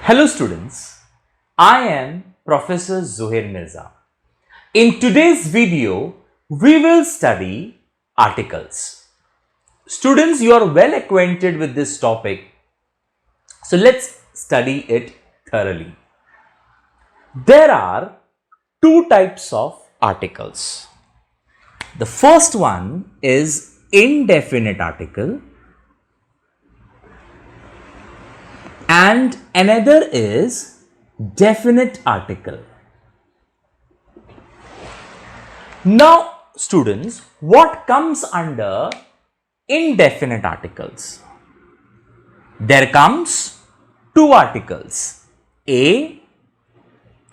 Hello students, I am Professor Zuhair Mirza. In today's video, we will study articles. Students, you are well acquainted with this topic, so let's study it thoroughly. There are two types of articles. The first one is indefinite article and another is definite article. Now students, what comes under indefinite articles? There comes two articles, A,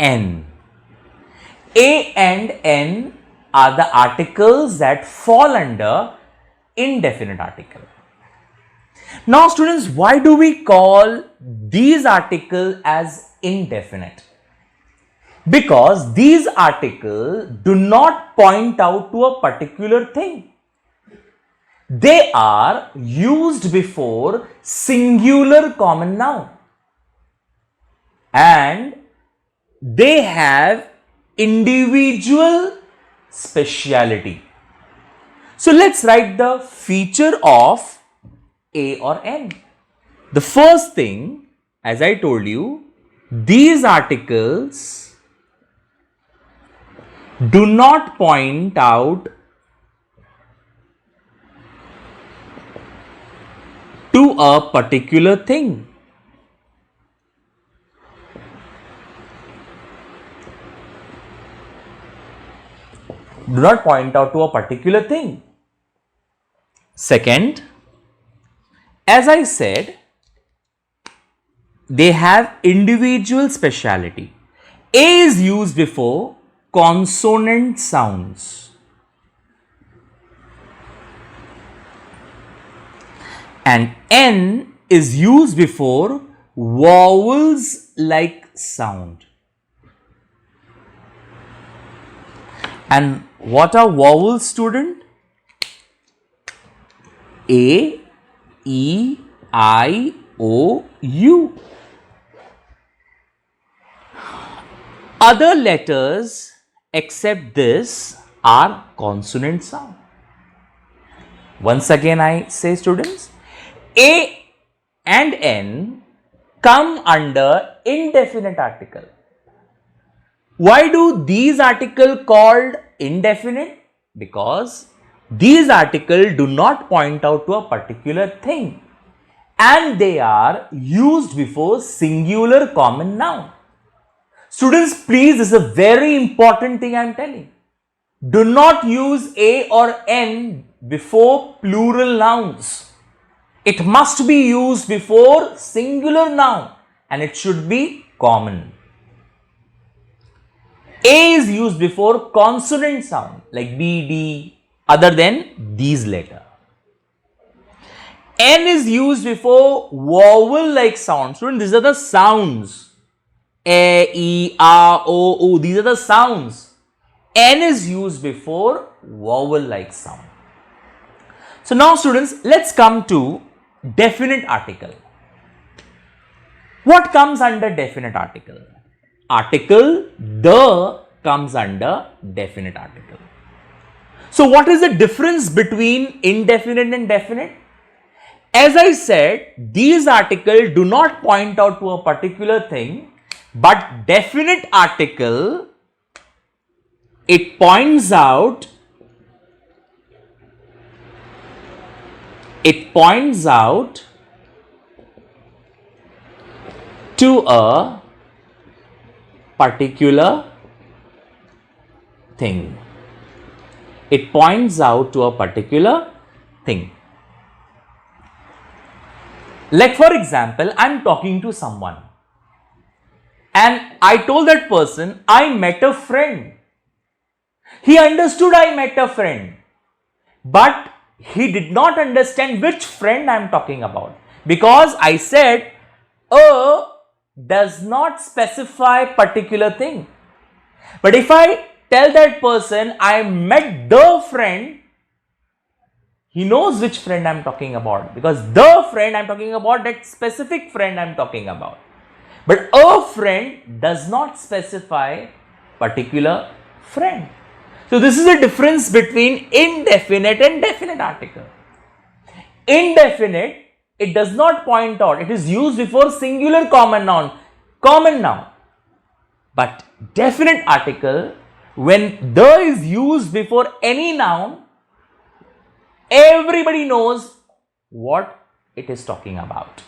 N. A and N are the articles that fall under indefinite article. Now students, why do we call these articles as indefinite? Because these articles do not point out to a particular thing. They are used before singular common noun and they have individual speciality. So let's write the feature of A or N. The first thing, as I told you, these articles do not point out to a particular thing. Do not point out to a particular thing. Second, as I said, they have individual speciality. A is used before consonant sounds and N is used before vowels like sound. And what are vowels, student? A, E, I, O, U. Other letters except this are consonant sound. Once again I say students, A and N come under indefinite article. Why do these articles called indefinite? Because these articles do not point out to a particular thing and they are used before singular common noun. Students, please, this is a very important thing I am telling. Do not use A or N before plural nouns. It must be used before singular noun and it should be common. A is used before consonant sound like B, D, other than these letters. N is used before vowel like sounds. Students, these are the sounds. A, E, A, O, U. These are the sounds. N is used before vowel like sound. So now students, let's come to definite article. What comes under definite article? Article the comes under definite article. So what is the difference between indefinite and definite? As I said, these articles do not point out to a particular thing, but definite article, it points out to a particular thing. It points out to a particular thing. Like for example, I am talking to someone and I told that person, I met a friend. He understood I met a friend, but he did not understand which friend I am talking about because I said a does not specify particular thing. But if I tell that person I met the friend, He knows which friend I am talking about, because the friend I am talking about, that specific friend I am talking about. But a friend does not specify particular friend. So this is the difference between indefinite and definite article. Indefinite, it does not point out, it is used before singular common noun. But definite article, when the is used before any noun, everybody knows what it is talking about.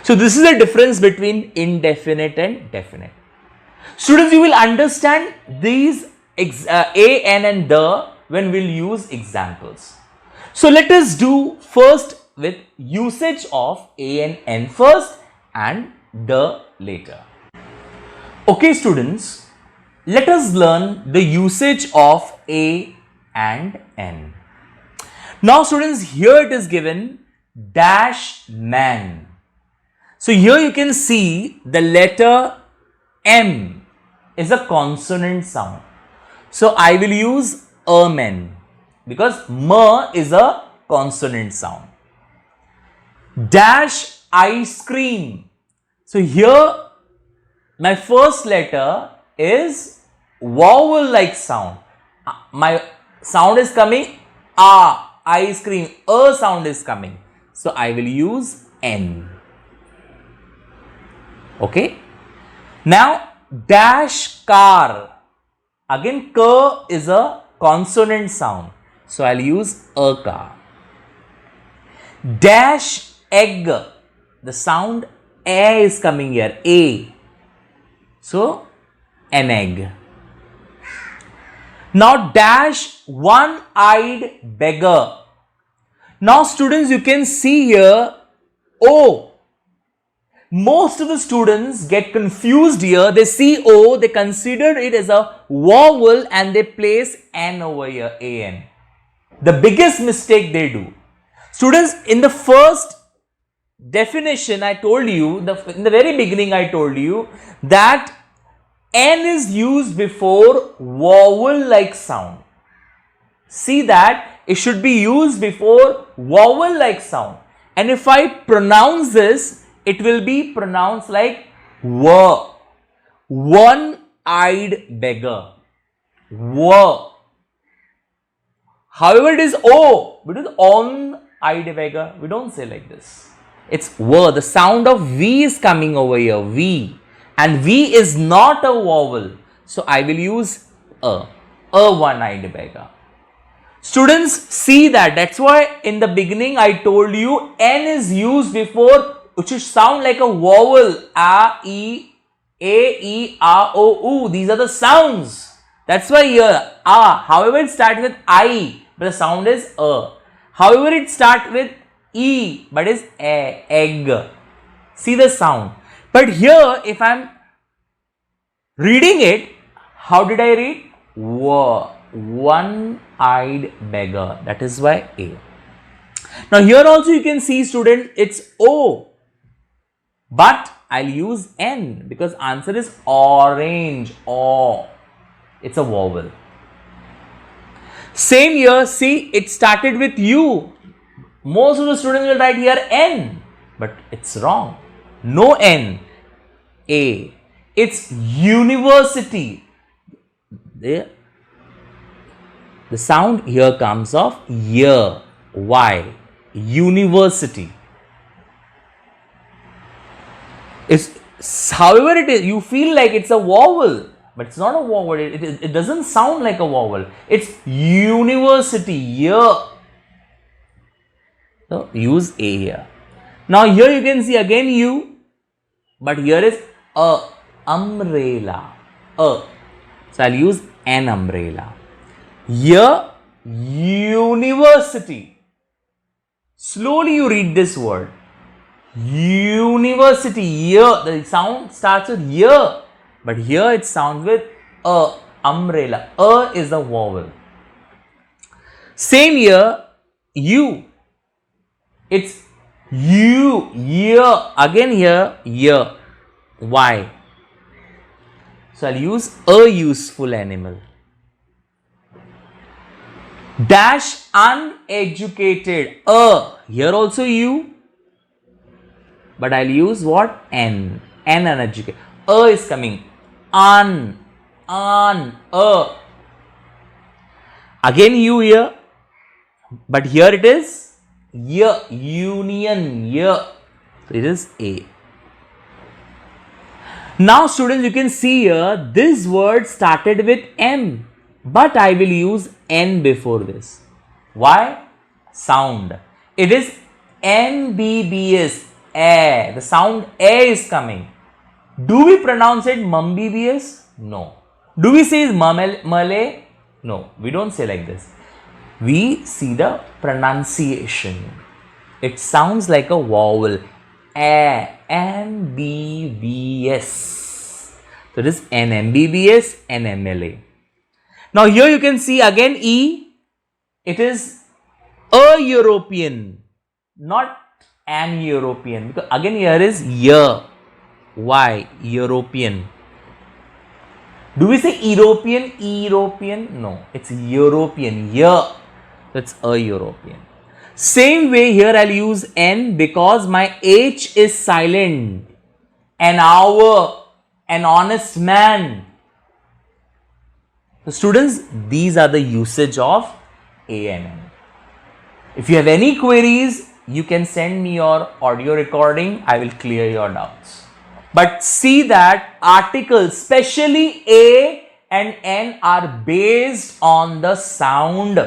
So this is the difference between indefinite and definite. Students, you will understand these a, n and the when we'll use examples. So let us do first with usage of a and n first and the later. Okay students, let us learn the usage of a and n. Now students, here it is given dash man. So here you can see the letter M is a consonant sound. So I will use men because m is a consonant sound. Dash ice cream. So here my first letter is vowel like sound. My sound is coming ice cream, a sound is coming. So I will use n. Okay. Now dash car. Again k is a consonant sound. So I'll use a car. Dash egg. The sound a is coming here. A. So an egg. Now dash one-eyed beggar. Now students, you can see here O. Most of the students get confused here. They see O, they consider it as a vowel and they place N over here, AN. The biggest mistake they do. Students, in the first definition I told you, in the very beginning I told you that N is used before vowel like sound. See that it should be used before vowel like sound. And if I pronounce this, it will be pronounced like W. One-eyed beggar. W. However, it is O. It is on-eyed beggar. We don't say like this. It's W. The sound of V is coming over here. V. And V is not a vowel. So I will use A. A one-eyed beggar. Students, see that. That's why in the beginning I told you N is used before, which should sound like a vowel. A, E, A, E, A, O, U. These are the sounds. That's why here A. However, it starts with I, but the sound is A. However, it starts with E, but is A, egg. See the sound. But here, if I am reading it, how did I read? One-eyed beggar. That is why A. Now here also you can see, student, it's O. But I'll use N because answer is orange. O. It's a vowel. Same here, see, it started with U. Most of the students will write here N, but it's wrong. No N. A. It's university. The sound here comes of year. Y. University. However it is, you feel like it's a vowel, but it's not a vowel. It doesn't sound like a vowel. It's university. Year. So use A here. Now here you can see again U, but here is a umbrella. A. So I'll use an umbrella. Here university. Slowly you read this word. University. Here the sound starts with year, but here it sounds with a. Umbrella. A is a vowel. Same here. U. It's U. Year. Again here. Year. Y. So I'll use a useful animal. Dash uneducated. A. Here also U. but I'll use what? N. N energy. A is coming. On. A. Again U here, but here it is Y. Union. Y. So it is A. Now students, you can see here this word started with M, but I will use N before this. Why? Sound. It is MBBS. A. The sound A is coming. Do we pronounce it MBBS? No. Do we say Malay? No. We don't say like this. We see the pronunciation. It sounds like a vowel. A. MBBS. So it is NMBBS, NMLA. Now here you can see again E. It is a European, not an European. Because again here is Y. Y. European. Do we say European? European? No. It's European. Y. That's a European. Same way here I'll use N because my H is silent. An hour, an honest man. So students, these are the usage of A and N. If you have any queries, you can send me your audio recording. I will clear your doubts. But see that articles, especially A and N, are based on the sound.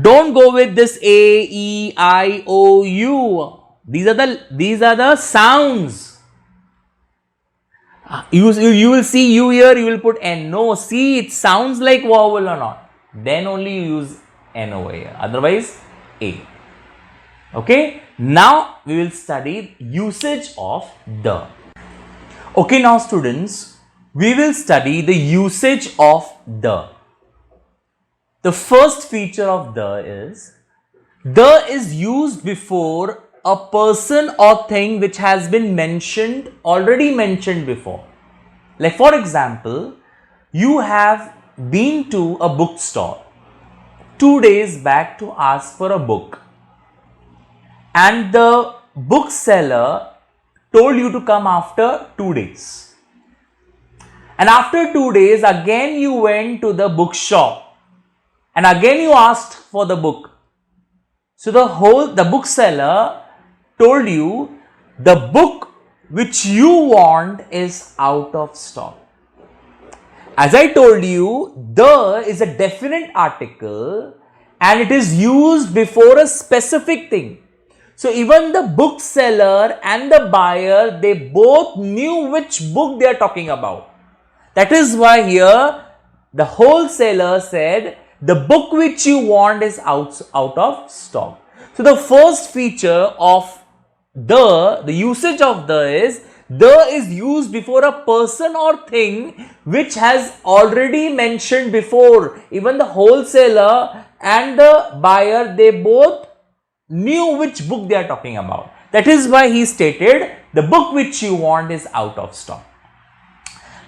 Don't go with this A, E, I, O, U. These are the sounds. You will see U here, you will put N. No, see, it sounds like vowel or not. Then only you use N over here. Otherwise, A. Okay. Now we will study usage of the. Okay, now students, we will study the usage of the. The first feature of the is used before a person or thing which has been already mentioned before. Like for example, you have been to a bookstore 2 days back to ask for a book, and the bookseller told you to come after 2 days. And after 2 days, again you went to the bookshop and again you asked for the book. So the bookseller told you the book which you want is out of stock. As I told you, the is a definite article and it is used before a specific thing. So even the bookseller and the buyer, they both knew which book they are talking about. That is why here the wholesaler said the book which you want is out of stock. So the first feature of the usage of the is used before a person or thing which has already mentioned before. Even the wholesaler and the buyer, they both knew which book they are talking about. That is why he stated the book which you want is out of stock.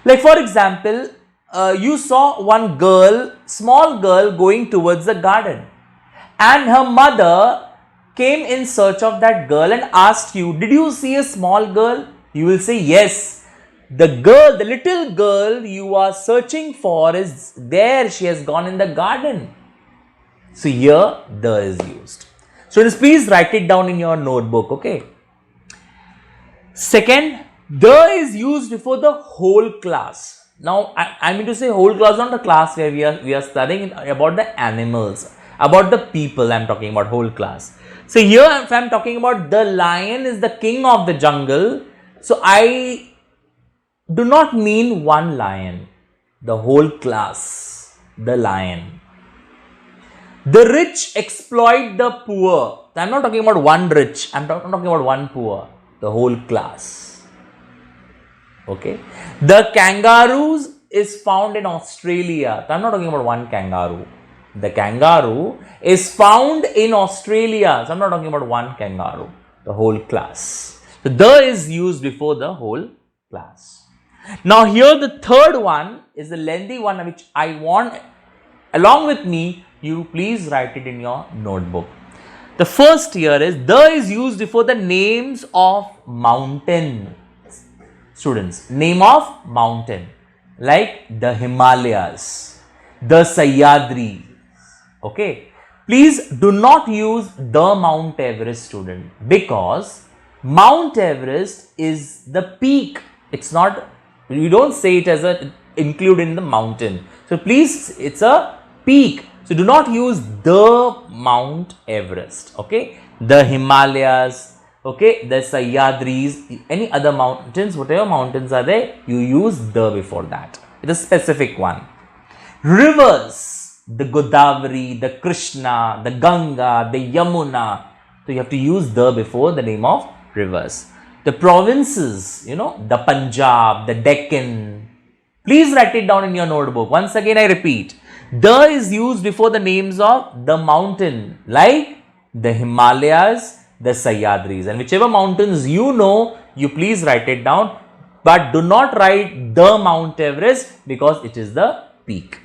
Like for example, you saw one small girl going towards the garden, and her mother came in search of that girl and asked you, did you see a small girl? You will say yes. The little girl you are searching for is there. She has gone in the garden. So here the is used. Students, please write it down in your notebook, okay? Second, the is used before the whole class. Now, I mean to say whole class, not the class where we are studying about the animals, about the people. I am talking about whole class. So here, if I am talking about the lion is the king of the jungle, so I do not mean one lion, the whole class, the lion. The rich exploit the poor. I am not talking about one rich, I am talking about one poor, the whole class. Okay. The kangaroos is found in Australia. I am not talking about one kangaroo. The kangaroo is found in Australia. So I am not talking about one kangaroo, the whole class. So the is used before the whole class. Now here the third one is the lengthy one which I want along with me. You please write it in your notebook. The first here is the is used before the names of mountain. Students, name of mountain like the Himalayas, the Sahyadris. Okay, please do not use the Mount Everest, student, because Mount Everest is the peak. It's not, you don't say it as a include in the mountain. So please, it's a peak. So do not use the Mount Everest. Okay, the Himalayas, okay, the Sahyadris, any other mountains, whatever mountains are there, you use the before that. It's a specific one. Rivers, the Godavari, the Krishna, the Ganga, the Yamuna. So you have to use the before the name of rivers. The provinces, the Punjab, the Deccan. Please write it down in your notebook. Once again, I repeat. The is used before the names of the mountain, like the Himalayas, the Sahyadris, and whichever mountains you please write it down, but do not write the Mount Everest because it is the peak.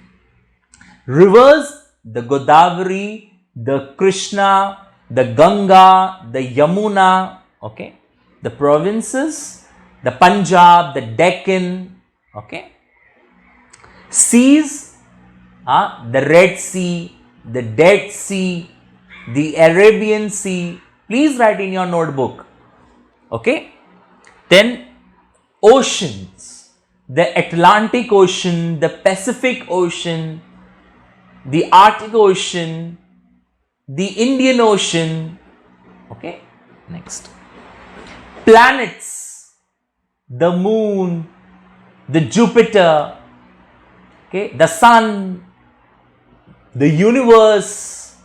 Rivers, the Godavari, the Krishna, the Ganga, the Yamuna, okay. The provinces, the Punjab, the Deccan, okay. Seas, the Red Sea, the Dead Sea, the Arabian Sea. Please write in your notebook. Okay. Then oceans, the Atlantic Ocean, the Pacific Ocean, the Arctic Ocean, the Indian Ocean. Okay. Next. Planets, the moon, the Jupiter, okay, the sun, the universe.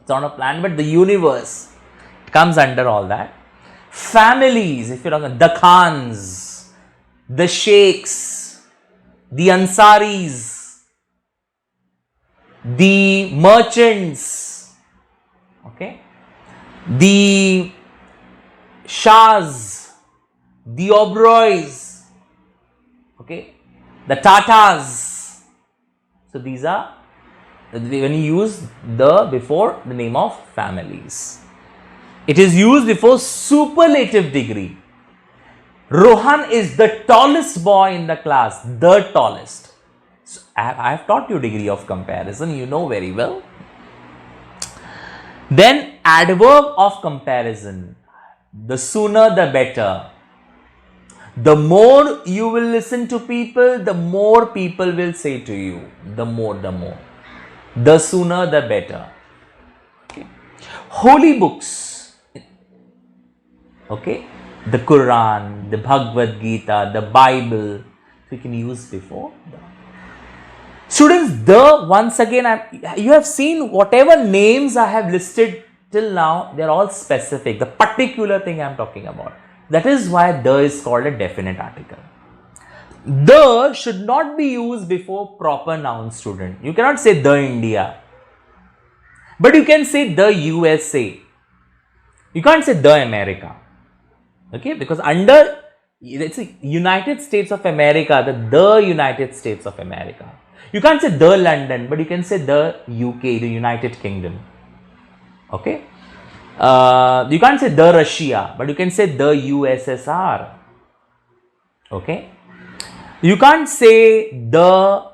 It's not a planet, but the universe comes under all that. Families, if you're talking, the Khans, the Sheikhs, the Ansaris, the merchants, okay, the Shahs, the Oberois, okay, the Tatas. So these are when you use the before the name of families. It is used before superlative degree. Rohan is the tallest boy in the class, the tallest. So I have taught you degree of comparison, you know very well. Then adverb of comparison, the sooner the better. The more you will listen to people, the more people will say to you. The more. The sooner the better. Okay. Holy books. Okay. The Quran, the Bhagavad Gita, the Bible. We can use before. Students, once again, you have seen whatever names I have listed till now, they are all specific. The particular thing I am talking about. That is why the is called a definite article. The should not be used before proper noun, student. You cannot say the India. But you can say the USA. You can't say the America. Okay, because under, let's say, United States of America, the United States of America. You can't say the London, but you can say the UK, the United Kingdom. Okay. You can't say the Russia, but you can say the USSR. Okay. You can't say the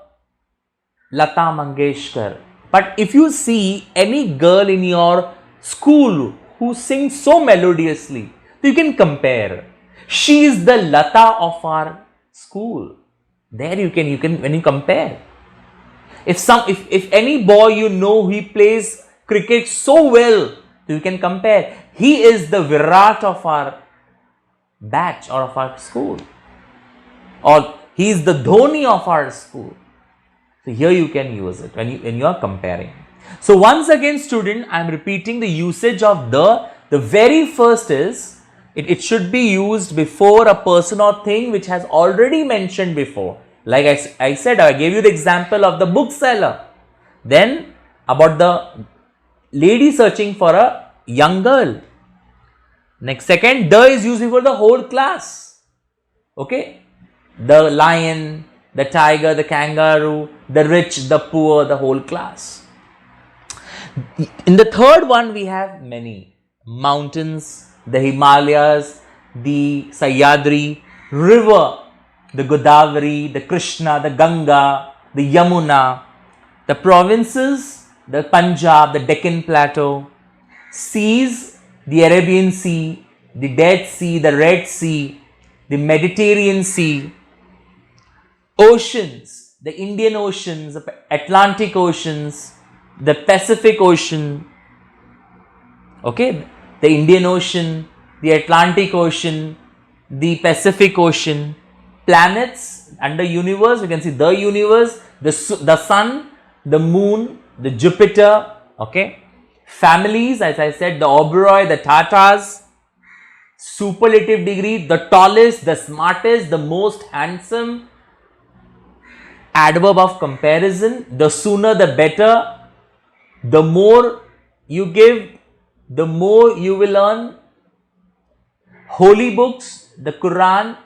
Lata Mangeshkar. But if you see any girl in your school who sings so melodiously, you can compare. She is the Lata of our school. There you can when you compare. If any boy he plays cricket so well, you can compare. He is the Virat of our batch or of our school. Or he is the Dhoni of our school. So here you can use it when you are comparing. So once again, student, I am repeating the usage of the. The very first is, it should be used before a person or thing which has already mentioned before. Like I said, I gave you the example of the bookseller. Then about the lady searching for a young girl. Next, second, the is used before the whole class. Okay. The lion, the tiger, the kangaroo, the rich, the poor, the whole class. In the third one, we have many mountains, the Himalayas, the Sahyadri, river, the Godavari, the Krishna, the Ganga, the Yamuna, the provinces, the Punjab, the Deccan Plateau, seas, the Arabian Sea, the Dead Sea, the Red Sea, the Mediterranean Sea, oceans, the Indian Oceans, the Atlantic Oceans, the Pacific Ocean, okay, the Indian Ocean, the Atlantic Ocean, the Pacific Ocean, planets under universe, you can see the universe, the sun, the moon, the Jupiter, okay, families, as I said, the Oberoi, the Tatas, superlative degree, the tallest, the smartest, the most handsome, adverb of comparison, the sooner the better, the more you give, the more you will earn, holy books, the Quran,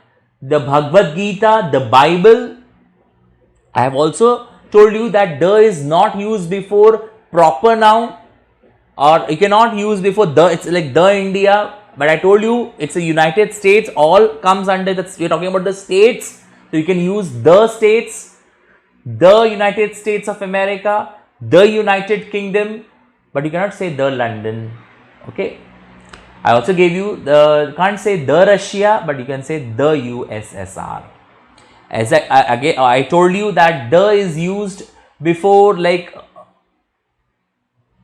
the Bhagavad Gita, the Bible. I have also told you that the is not used before proper noun, or you cannot use before the, it's like the India, but I told you it's a United States, all comes under the, we're talking about the states, so you can use the states, the United States of America, the United Kingdom, but you cannot say the London, okay. I also gave you the, can't say the Russia, but you can say the USSR. As I told you that the is used before like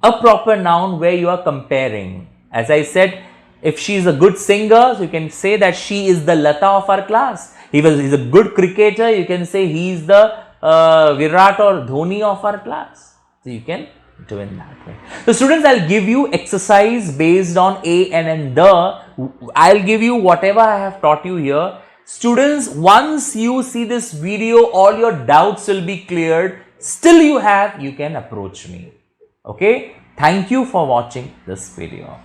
a proper noun where you are comparing. As I said, if she is a good singer, so you can say that she is the Lata of our class. He's a good cricketer, you can say he is the Virat or Dhoni of our class. So you can do in that way. So students, I'll give you exercise based on a and the. I'll give you whatever I have taught you here. Students, once you see this video, all your doubts will be cleared. Still you can approach me. Okay. Thank you for watching this video.